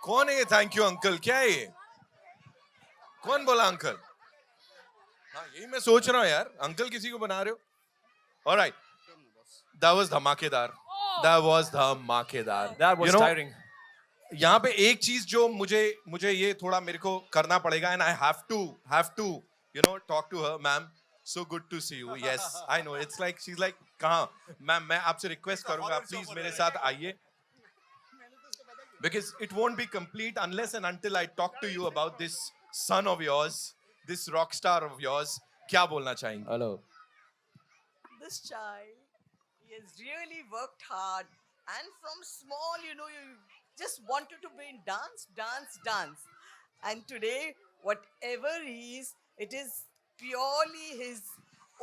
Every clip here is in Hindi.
कौन है ये थैंक यू अंकल? क्या है ये? कौन बोला अंकल? हाँ यही मैं सोच रहा हूँ यार, अंकल किसी को बना रहे हो? ऑलराइट, दैट वाज धमाकेदार, दैट वाज धमाकेदार। That was tiring. यहाँ पे एक चीज जो मुझे मुझे ये थोड़ा मेरे को करना पड़ेगा, and I have to talk to her. Ma'am, so good to see you. Yes I know, it's like she is like, कहाँ मैम? मैं आपसे रिक्वेस्ट करूंगा, प्लीज मेरे साथ आइए, because it won't be complete unless and until I talk to you about this son of yours, this rock star of yours. क्या बोलना चाहेंगे? Hello. This child, he has really worked hard, and from small, you just wanted to be in dance, dance, dance. And today, whatever he is, it is purely his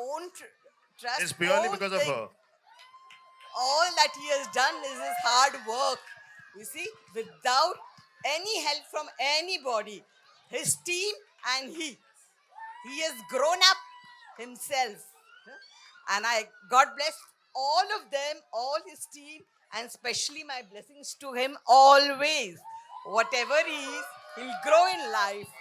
own trust. It's purely own because of thing. her. All that he has done is his hard work. You see, without any help from anybody, his team and he has grown up himself. And God bless all of them, all his team, and especially my blessings to him always. Whatever he is, he'll grow in life.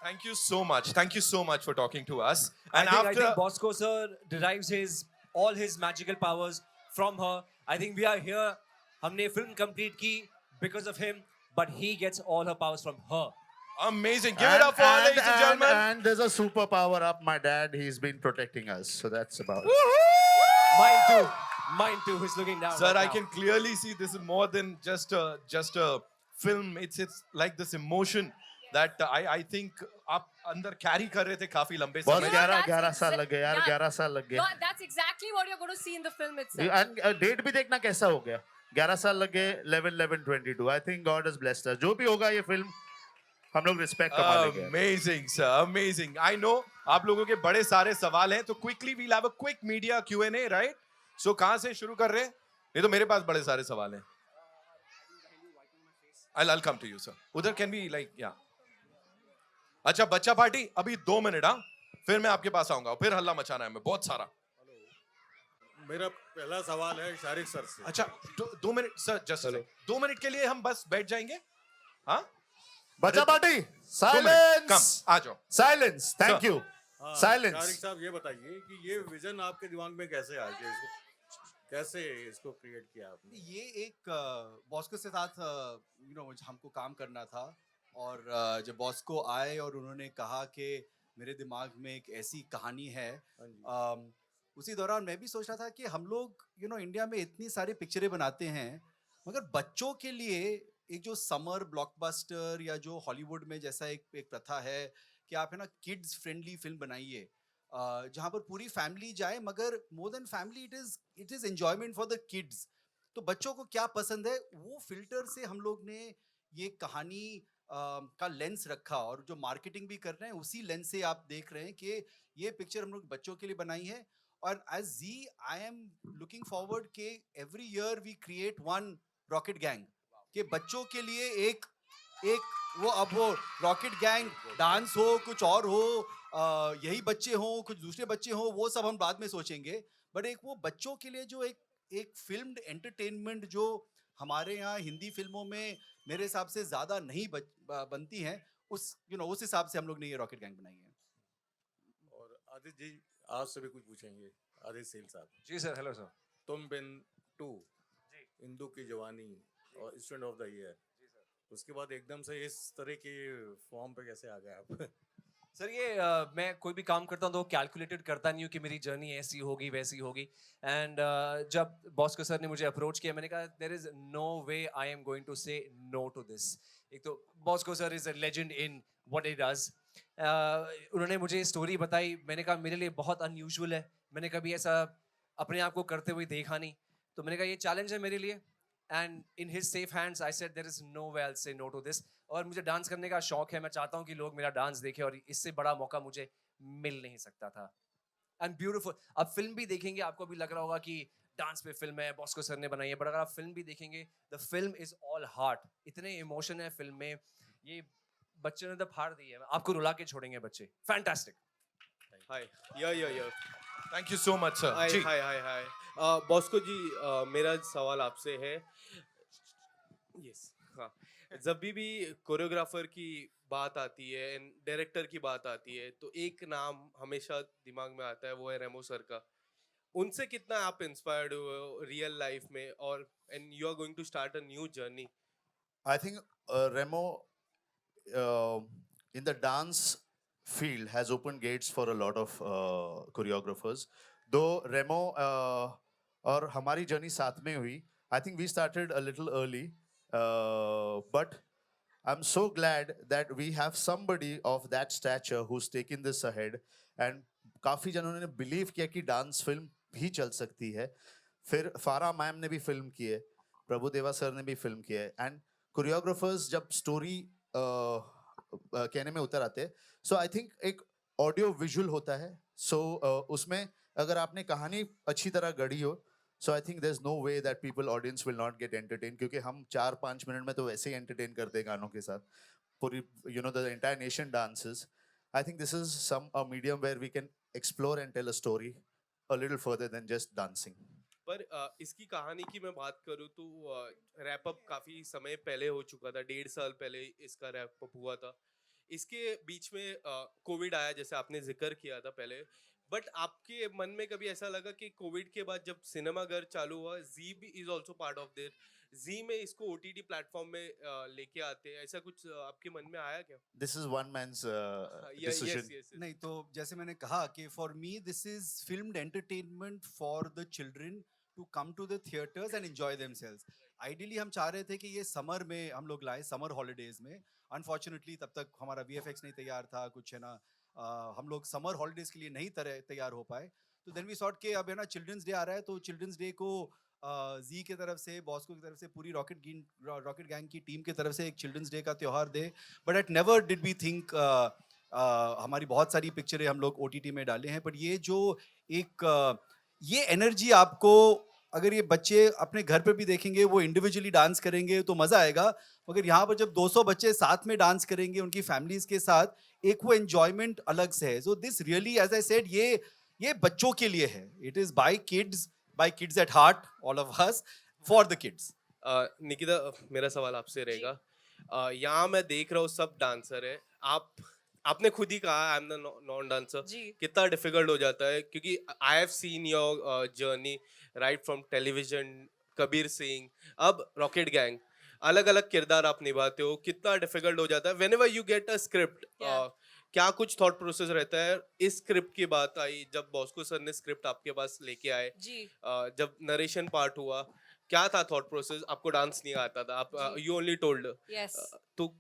Thank you so much. Thank you so much for talking to us. And I think Bosco sir derives all his magical powers from her. I think we are here. हमने film complete की because of him, but he gets all her powers from her. Amazing. Give it up for her, ladies and gentlemen. And there's a superpower up my dad. He's been protecting us. So that's about it. Mine too. Mine too. Who's looking down? Sir, right I now. can clearly see this is more than just a film. It's like this emotion that I think आप अंदर carry कर रहे थे काफी लंबे बस समय। 11 साल लग गए यार, 11 साल लग गए। No, that's exactly what you're going to see in the film itself. And date भी देखना कैसा हो गया। 11 साल लग गए, 11/11/22. I think God has blessed us. जो भी होगा ये फिल्म हम लोग रिस्पेक्ट कमा लेंगे। Amazing, sir. Amazing. I know आप लोगों के बड़े सारे सवाल हैं, तो quickly we'll have a quick media Q&A, right? So कहाँ से शुरू कर रहे हैं? नहीं तो मेरे पास बड़े सारे सवाल हैं। I'll come to you, sir. उधर can be like, yeah. अच्छा बच्चा पार्टी, अभी 2 मिनट, हाँ? फिर मैं आपके पास आऊंगा, फिर हल्ला मचाना है मैं बहुत सारा। मेरा पहला सवाल है शारिक सर से। अच्छा 2 मिनट सर, जस्ट 2 मिनट के लिए हम बस बैठ जाएंगे, हाँ? बच्चा पार्टी, कम साइलेंस, आ जाओ। साइलेंस, थैंक यू, हाँ, साइलेंस। शारिक साहब ये बताइए कि ये विजन आपके दिमाग में कैसे आ गया, कैसे इसको क्रिएट किया आपने? ये एक बॉस्को के साथ हमको काम करना था, और जब बॉस्को आए और उन्होंने कहा कि मेरे दिमाग में एक ऐसी कहानी है, उसी दौरान मैं भी सोच रहा था कि हम लोग इंडिया में इतनी सारी पिक्चरें बनाते हैं, मगर बच्चों के लिए एक जो समर ब्लॉकबस्टर या जो हॉलीवुड में जैसा एक प्रथा है कि आप है ना किड्स फ्रेंडली फिल्म बनाइए, जहाँ पर पूरी फैमिली जाए, मगर more than family it is enjoyment for the kids. तो बच्चों को क्या पसंद है वो फिल्टर से हम लोग ने ये कहानी का लेंस रखा, और जो मार्केटिंग भी कर रहे हैं उसी लेंस से आप देख रहे हैं कि ये पिक्चर हम लोग बच्चों के लिए बनाई है। और एज जी आई एम लुकिंग फॉरवर्ड के every year we create one Rocket Gang, कि बच्चों के लिए एक वो, अब वो रॉकेट गैंग डांस हो, कुछ और हो, यही बच्चे हों, कुछ दूसरे बच्चे हों, वो सब हम बाद में सोचेंगे, बट एक वो बच्चों के लिए जो एक फिल्म एंटरटेनमेंट जो हमारे यहाँ हिंदी फिल्मों में मेरे हिसाब से ज्यादा नहीं बनती हैं, उस हिसाब से हम लोग ने ये रॉकेट गैंग बनाई है। और आदित्य जी आपसे भी कुछ पूछेंगे। आदित्य सेल साहब जी सर, हेलो सर। तुम बिन 2, इंदु की जवानी और स्टूडेंट ऑफ द ईयर, उसके बाद एकदम से इस तरह के फॉर्म पे कैसे आ गए आप? सर ये मैं कोई भी काम करता हूँ तो कैलकुलेटेड करता नहीं हूँ कि मेरी जर्नी ऐसी होगी वैसी होगी, एंड जब बॉस्को सर ने मुझे अप्रोच किया, मैंने कहा there is no way I am going to say no to this. एक तो Bosco sir is a legend in what he does. उन्होंने मुझे स्टोरी बताई, मैंने कहा मेरे लिए बहुत अनयूजुअल है, मैंने कभी ऐसा अपने आप को करते हुए देखा नहीं, तो मैंने कहा ये चैलेंज है मेरे लिए, and in his safe hands I said there is no way I will say no to this. और मुझे डांस करने का शौक है, मैं चाहता हूँ कि लोग मेरा डांस देखें, और इससे बड़ा मौका मुझे मिल नहीं सकता था। एंड ब्यूटीफुल, अब फिल्म भी देखेंगे आपको भी लग रहा होगा कि डांस पे फिल्म है, बॉस्को सर ने बनाई है, बट अगर आप फिल्म भी देखेंगे the film is all heart, इतने इमोशन है फिल्म में, ये बच्चे ने तो फाड़ दी है, आपको रुला के छोड़ेंगे बच्चे। फैंटास्टिक। हाय या thank you so much sir. जी हाय बॉस्को जी, मेरा सवाल आपसे है, यस हाँ जब भी कोरियोग्राफर की बात आती है एंड डायरेक्टर की बात आती है तो एक नाम हमेशा दिमाग में आता है, वो है रेमो सर का। उनसे कितना आप इंस्पायर्ड हुए रियल लाइफ में, और and you are going to start a new journey? I think Remo in the dance field has opened gates for a lot of choreographers. Though Remo और हमारी जर्नी साथ में हुई, I think we started a little early, but I'm so glad that we have somebody of that stature who's taken this ahead, and काफी जनों ने बिलीव किया कि डांस फिल्म भी चल सकती है. फिर फारा मैम ने भी फिल्म की है, प्रभु देवा सर ने भी फिल्म की है, एंड कोरियोग्राफर्स जब स्टोरी कहने में उतर आते हैं, सो आई थिंक एक ऑडियो विजुअल होता है, सो उसमें अगर आपने कहानी अच्छी तरह गढ़ी हो, so I think there is no way that people audience will not get entertain, क्योंकि हम 4-5 मिनट में तो वैसे ही एंटरटेन करते हैं गानों के साथ. पूरी you know the entire nation dances. I think this is some a medium where we can explore and tell a story a little further than just dancing. पर इसकी कहानी की मैं बात करूँ तो रैप अप काफी समय पहले हो चुका था, 1.5 साल पहले इसका रैप अप हुआ था। इसके बीच में कोविड आया, जैसे आपने जिक्र किया था पहले। बट आपके मन में कभी ऐसा लगा कि कोविड के बाद जब सिनेमा घर चालू हुआ, जी भी is also part of there, Zee में इसको ओटीटी प्लेटफॉर्म में लेके आते हैं, ऐसा कुछ आपके मन में आया क्या? This is one man's yes decision. Yes नहीं तो जैसे मैंने कहा कि for me this is filmed entertainment for the children to come to the theatres and enjoy themselves. Ideally हम चाह रहे थे कि ये समर में हम लोग लाए, समर हॉलीडेज में. अनफॉर्चुनेटली तब तक हमारा वीएफएक्स नहीं तैयार था, कुछ है ना, हम लोग समर हॉलीडेज के लिए नहीं तैयार हो पाए. तो देन वी सॉट के अब है ना चिल्ड्रंस डे आ रहा है, तो चिल्ड्रंस डे को जी की तरफ से, बॉस्को की तरफ से, पूरी रॉकेट गैंग की टीम की तरफ से एक चिल्ड्रंस डे का त्योहार दे. But at never did we think, हमारी बहुत सारी पिक्चरें हम लोग ओटीटी में डाले हैं, बट ये जो एक ये एनर्जी आपको, अगर ये बच्चे अपने घर पे भी देखेंगे, वो इंडिविजुअली डांस करेंगे तो मजा आएगा, मगर यहाँ पर जब 200 बच्चे साथ में डांस करेंगे उनकी फैमिलीज के साथ, एक वो एंजॉयमेंट अलग से है. So this really, as I said, ये बच्चों के लिए है. It is by kids at heart, all of us, for the kids. Nikita, मेरा सवाल आपसे रहेगा। यहाँ मैं देख रहा हूँ सब डांसर है, आपने खुद ही कहा I am the non dancer. जी. कितना डिफिकल्ट हो जाता है, क्योंकि I have seen your journey right from television, Kabir Singh, अब रॉकेट गैंग, अलग अलग किरदार आप निभाते हो, कितना डिफिकल्ट हो जाता है whenever you get a script. क्या कुछ थॉट प्रोसेस रहता है? इस स्क्रिप्ट की बात आई जब बॉस्को सर ने स्क्रिप्ट आपके पास लेके आए, जी. जब नरेशन पार्ट हुआ, क्या था थॉट प्रोसेस? आपको डांस नहीं आता था, आप यू ओनली टोल्ड. यस. तो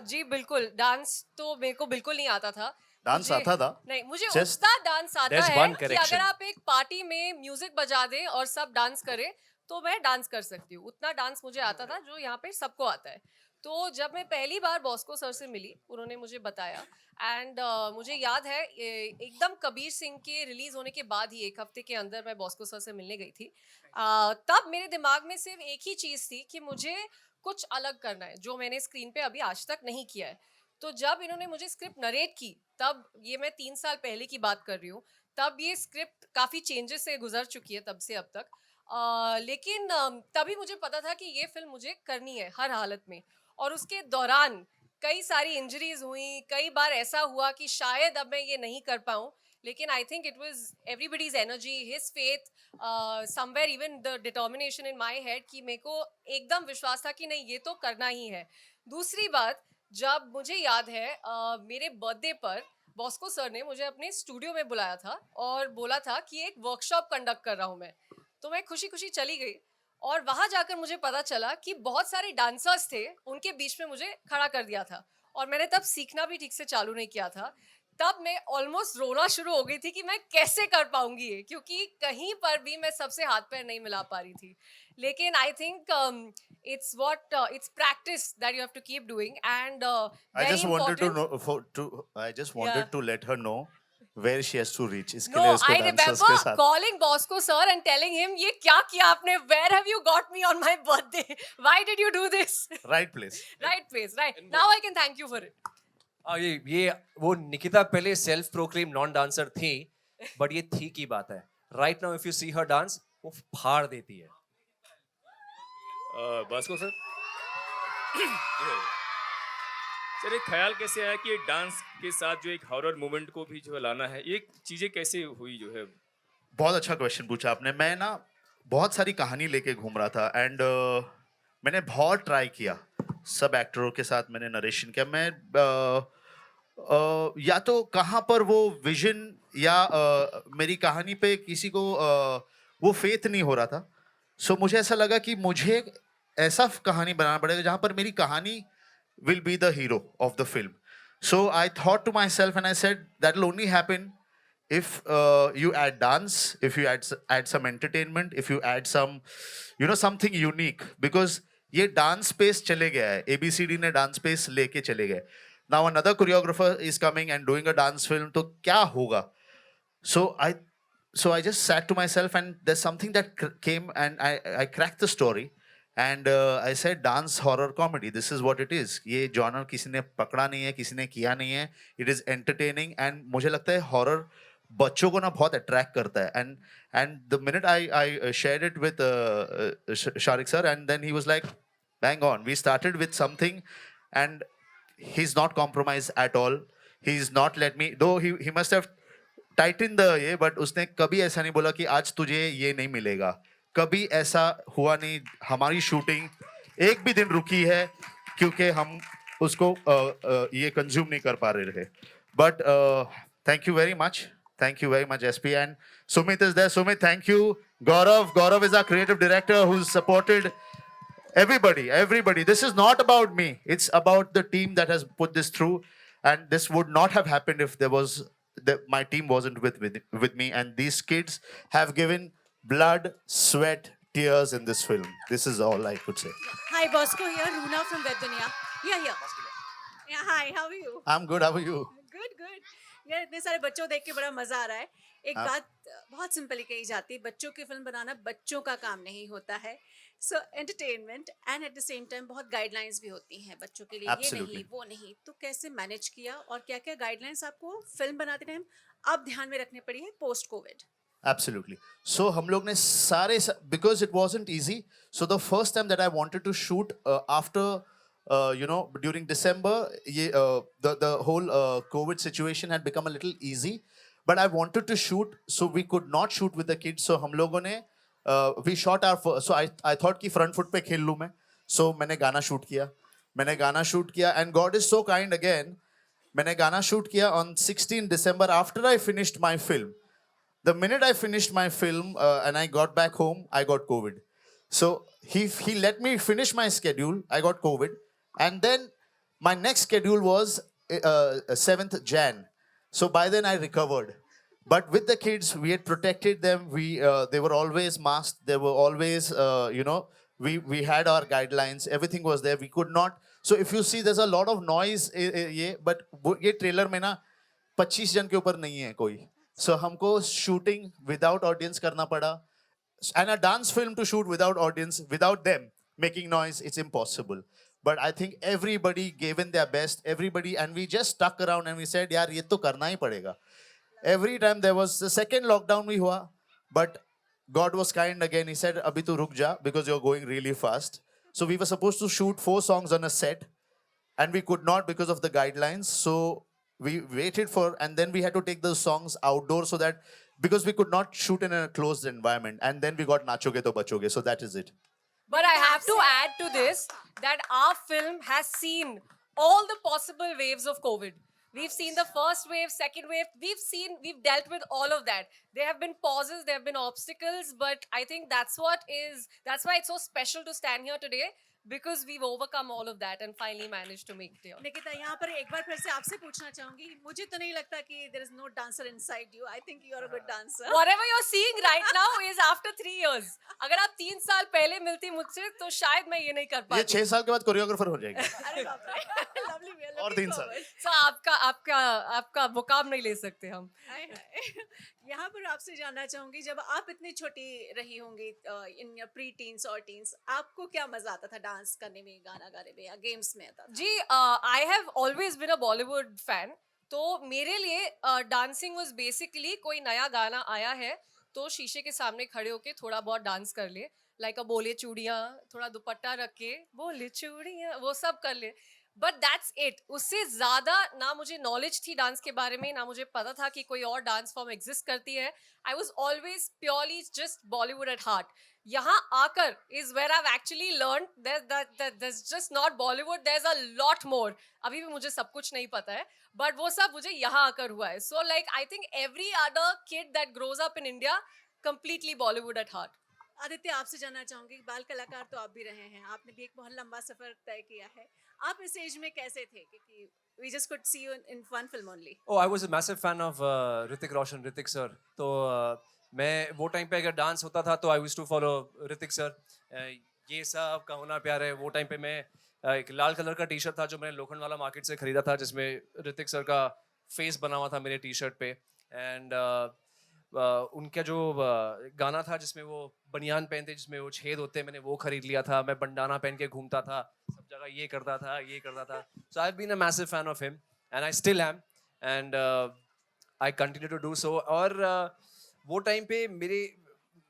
जी बिल्कुल, डांस तो मेरे को बिल्कुल नहीं आता था. डांस आता था? नहीं, मुझे Just- उतना डांस आता There's है one कि correction. अगर आप एक पार्टी में म्यूजिक बजा दें और सब डांस करें तो मैं डांस कर सकती हूँ. उतना डांस मुझे आता था जो यहाँ पे सबको आता है. तो जब मैं पहली बार बॉस्को सर से मिली, उन्होंने मुझे बताया, एंड मुझे याद है एकदम कबीर सिंह के रिलीज होने के बाद ही 1 हफ्ते के अंदर मैं बॉस्को सर से मिलने गई थी. तब मेरे दिमाग में सिर्फ एक ही चीज़ थी कि मुझे कुछ अलग करना है जो मैंने स्क्रीन पे अभी आज तक नहीं किया है. तो जब इन्होंने मुझे स्क्रिप्ट नरेट की, तब ये मैं 3 साल पहले की बात कर रही हूँ, तब ये स्क्रिप्ट काफ़ी चेंजेस से गुजर चुकी है तब से अब तक. लेकिन तभी मुझे पता था कि ये फिल्म मुझे करनी है हर हालत में. और उसके दौरान कई सारी इंजरीज हुई, कई बार ऐसा हुआ कि शायद अब मैं ये नहीं कर पाऊँ, लेकिन I think it was everybody's energy, his faith, somewhere even the determination in my head कि मेरे को एकदम विश्वास था कि नहीं, ये तो करना ही है. दूसरी बात, जब मुझे याद है मेरे बर्थडे पर बॉस्को सर ने मुझे अपने स्टूडियो में बुलाया था और बोला था कि एक वर्कशॉप कंडक्ट कर रहा हूँ मैं. तो मैं खुशी खुशी चली गई और वहाँ जाकर मुझे पता चला कि बहुत सारे डांसर्स थे, उनके बीच में मुझे खड़ा कर दिया था और मैंने तब सीखना भी ठीक से चालू नहीं किया था. तब मैं ऑलमोस्ट रोना शुरू हो गई थी कि मैं कैसे कर पाऊंगी ये, क्योंकि कहीं पर भी मैं सबसे हाथ पैर नहीं मिला पा रही थी. लेकिन I think it's practice that you have to keep doing, and I very just wanted to important. know I just wanted to let her know where she has to reach. इसके No, लिए उसको I dancers के remember साथ. calling Bosco sir and telling him, ये क्या किया आपने? Where have you got me on my birthday? Why did you do this? Right place. Right place, right. Now I can thank you for it. ये वो निकिता पहले सेल्फ प्रोक्लेम नॉन डांसर थी, बट ये थी की बात है. Right now if you see her dance, वो फाड़ देती है. बास्को सर सर एक ख्याल कैसे आया कि ये डांस के साथ जो एक हॉरर मोमेंट को भी जो है लाना है, ये चीजें कैसे हुई जो है? बहुत अच्छा क्वेश्चन पूछा आपने। मैं ना बहुत सारी कहानी लेके घूम रहा था एंड मैंने बहुत ट्राई किया, सब एक्टरों के साथ मैंने नरेशन किया। मैं या तो कहाँ पर वो विजन या मेरी कहानी पे किसी को वो फेथ नहीं हो रहा था। सो मुझे ऐसा लगा कि मुझे ऐसा कहानी बनाना पड़ेगा जहाँ पर मेरी कहानी will be the hero of the film. So I thought to myself and I said that will only happen if you add dance, if you add some entertainment, if you add some, something unique. Because ये dance space चले गया है, ABCD ने dance space लेके चले गए. Now another choreographer is coming and doing a dance film, तो क्या होगा? So I just sat to myself and there's something that came and I cracked the story. And I said dance horror comedy, this is what it is. ये genre किसी ने पकड़ा नहीं है, किसी ने किया नहीं है. It is entertaining and मुझे लगता है horror बच्चों को ना बहुत attract करता है. And the minute I shared it with Sharik sir, and then he was like, bang on. We started with something and he's not compromised at all. He's not let me, though he must have tightened the ये, but उसने कभी ऐसा नहीं बोला कि आज तुझे ये नहीं मिलेगा. कभी ऐसा हुआ नहीं. हमारी शूटिंग एक भी दिन रुकी है क्योंकि हम उसको ये कंज्यूम नहीं कर पा रहे थे. But thank you very much SP and Sumit is there. Sumit, thank you. Gaurav is our creative director who supported everybody. This is not about me, it's about the team that has put this through, and this would not have happened if my team wasn't with me. And these kids have given blood, sweat, tears in this film. This is all I could say. Hi, Bosco here, Runa from Web Dunia. Yeah. Yeah, hi, how are you? I'm good. How are you? Good. यार इतने सारे बच्चों देख के बड़ा मजा आ रहा है. एक हाँ. बात बहुत सिंपल ही कही जाती है, बच्चों की फिल्म बनाना बच्चों का काम नहीं होता है. So entertainment and at the same time बहुत गाइडलाइंस भी होती हैं बच्चों के लिए. ये Absolutely. नहीं वो नहीं, तो कैसे मैनेज किया और क्या क्या गाइडलाइंस आपको फिल्म बनाते टाइम अब ध्यान में रखने पड़ी है पोस्ट कोविड? Absolutely. So हम लोग ने सारे because it wasn't easy. So the first time that I wanted to shoot after during December, the whole COVID situation had become a little easy. But I wanted to shoot, so we could not shoot with the kids. So हम लोगों ने we shot our first. So I thought कि front foot पे खेल लूँ मैं. So मैंने गाना shoot किया and God is so kind again. मैंने गाना shoot किया on 16 December after I finished my film. The minute I finished my film and I got back home, I got COVID. So he let me finish my schedule. I got COVID. And then my next schedule was 7th Jan. So by then I recovered. But with the kids, we had protected them. They were always masked. They were always, we had our guidelines. Everything was there. We could not. So if you see, there's a lot of noise. But ये trailer में ना 25 जन के ऊपर नहीं है कोई. So हमको shooting without audience करना पड़ा. And a dance film to shoot without audience, without them making noise, it's impossible. But I think everybody gave in their best. Everybody, and we just stuck around and we said, यार ये तो करना ही पड़ेगा. Every time there was the second lockdown भी हुआ, but God was kind again. He said, अभी तू रुक जा because you're going really fast. So we were supposed to shoot 4 songs on a set, and we could not because of the guidelines. So we waited for, and then we had to take those songs outdoors so that, because we could not shoot in a closed environment. And then we got Nachoge To Bachoge. So that is it. But I have to add to this that our film has seen all the possible waves of COVID. We've seen the first wave, second wave. We've dealt with all of that. There have been pauses, there have been obstacles, but I think that's why it's so special to stand here today, because we've overcome all of that and finally managed to make it here. Nikita, यहाँ पर एक बार फिर से आपसे पूछना चाहूंगी, मुझे तो नहीं लगता कि there is no dancer inside you. I think you are a good dancer. Whatever you're seeing right now is after 3 years. अगर आप 3 साल पहले मिलती मुझसे तो शायद मैं ये नहीं कर ये पाती. 6 साल के बाद कोरियोग्राफर हो जाएगी. अरे बाप रे, lovely, we are और looking 3 साल. forward. So आपका मुकाम नहीं ले सकते हम. हाय हाय. यहाँ पर आपसे जानना चाहूंगी, जब आप इतनी छोटी रही होंगी इन प्री टीन्स और टीन्स, आपको क्या मजा आता था डांस करने में, गाना गाने में या गेम्स में आता था? जी, I have always been a Bollywood fan. तो मेरे लिए डांसिंग वाज बेसिकली कोई नया गाना आया है तो शीशे के सामने खड़े होके थोड़ा बहुत डांस कर ले. लाइक बोले चूड़ियाँ, थोड़ा दुपट्टा रख के बोले चूड़ियाँ, वो सब कर ले, बट दैट्स इट. उससे ज्यादा ना मुझे नॉलेज थी डांस के बारे में, ना मुझे पता था कि कोई और डांस फॉर्म एग्जिस्ट करती है. I was always purely just Bollywood at heart. यहाँ आकर is where I actually learn there's just not Bollywood, there's a lot more. अभी भी मुझे सब कुछ नहीं पता है, बट वो सब मुझे यहाँ आकर हुआ है. So like I think every other kid that grows up in India completely Bollywood at heart. Aditya, आपसे जानना चाहूंगी, बाल कलाकार तो आप भी रहे हैं, आपने भी एक बहुत लंबा सफर तय किया है. आप इस एज में कैसे थे? क्योंकि we just could see you in one film only. Oh, I was a massive fan of Hrithik Roshan, Hrithik sir. तो मैं वो टाइम पे अगर डांस होता था तो I used to follow Hrithik sir. ये सब का होना प्यार है. वो टाइम पे मैं एक लाल कलर का टी शर्ट था जो मैंने लोखंड वाला मार्केट से खरीदा था, जिसमें ऋतिक सर का फेस बना हुआ था मेरे टी शर्ट पे. एंड उनका जो गाना था जिसमें वो बनियान पहनते, जिसमें वो छेद होते, मैंने वो खरीद लिया था. मैं बंडाना पहन के घूमता था सब जगह, ये करता था. So I have been a massive fan of him and I still am, and I continue to do so. और वो टाइम पे मेरे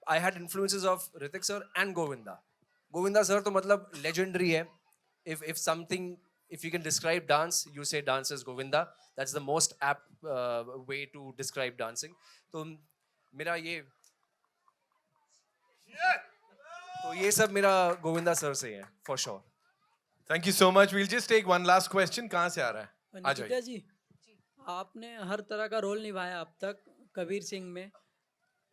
I had influences of Hrithik sir and Govinda sir. तो मतलब लेजेंडरी है. if something, if you can describe dance, you say dance is Govinda. That's the most apt way to describe dancing. तो मेरा ये सब मेरा गोविंदा सर से है for sure. Thank you so much. We'll just take one last question. कहाँ से आ रहा है? आ निकिता जाइए. जी, आपने हर तरह का रोल निभाया अब तक कबीर सिंह में.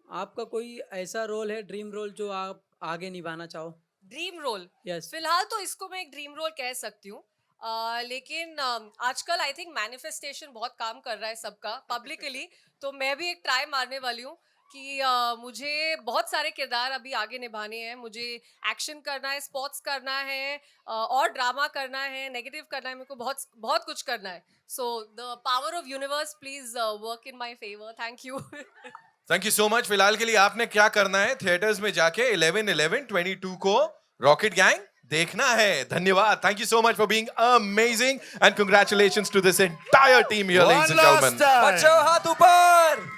आपका कोई ऐसा रोल है, ड्रीम रोल, जो आप आगे निभाना चाहो? Dream role? यस. फिलहाल तो इसको मैं एक ड्रीम रोल कह सकती हूँ. लेकिन आजकल आई थिंक मैनिफेस्टेशन बहुत काम कर रहा है सबका पब्लिकली. तो मैं भी एक ट्राई मारने वाली हूँ कि मुझे बहुत सारे किरदार अभी आगे निभाने हैं. मुझे एक्शन करना है, स्पोर्ट्स करना है, और ड्रामा करना है, नेगेटिव करना है. मेरे को बहुत बहुत कुछ करना है. So the power of universe please work in my favour. Thank you. Thank you so much. फिलहाल के लिए आपने क्या करना है, थिएटर्स में जाके 11/11/22 को रॉकेट गैंग देखना है. धन्यवाद. Thank you so much for being amazing and congratulations to this entire team here, ladies and gentleman. बच्चों हाथ ऊपर.